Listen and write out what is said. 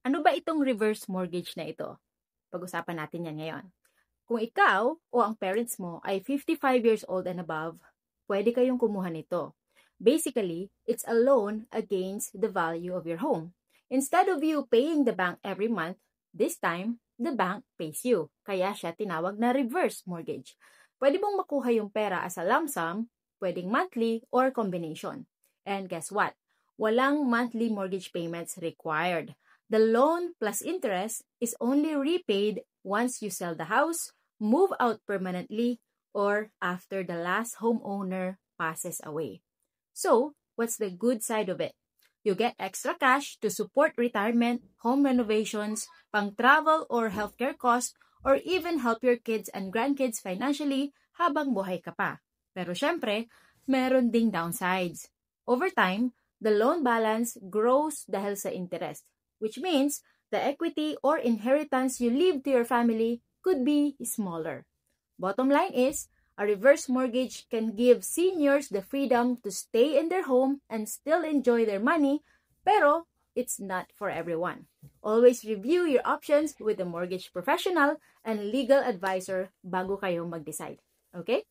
Ano ba itong reverse mortgage na ito? Pag-usapan natin yan ngayon. Kung ikaw o ang parents mo ay 55 years old and above, pwede kayong kumuha nito. Basically, it's a loan against the value of your home. Instead of you paying the bank every month, this time, the bank pays you. Kaya siya tinawag na reverse mortgage. Pwede mong makuha yung pera as a lump sum, pwedeng monthly or combination. And guess what? Walang monthly mortgage payments required. The loan plus interest is only repaid once you sell the house, move out permanently, or after the last homeowner passes away. So, what's the good side of it? You get extra cash to support retirement, home renovations, pang-travel or healthcare costs, or even help your kids and grandkids financially habang buhay ka pa. Pero syempre, meron ding downsides. Over time, the loan balance grows dahil sa interest, which means the equity or inheritance you leave to your family could be smaller. Bottom line is, a reverse mortgage can give seniors the freedom to stay in their home and still enjoy their money, pero it's not for everyone. Always review your options with a mortgage professional and legal advisor bago kayo mag-decide. Okay?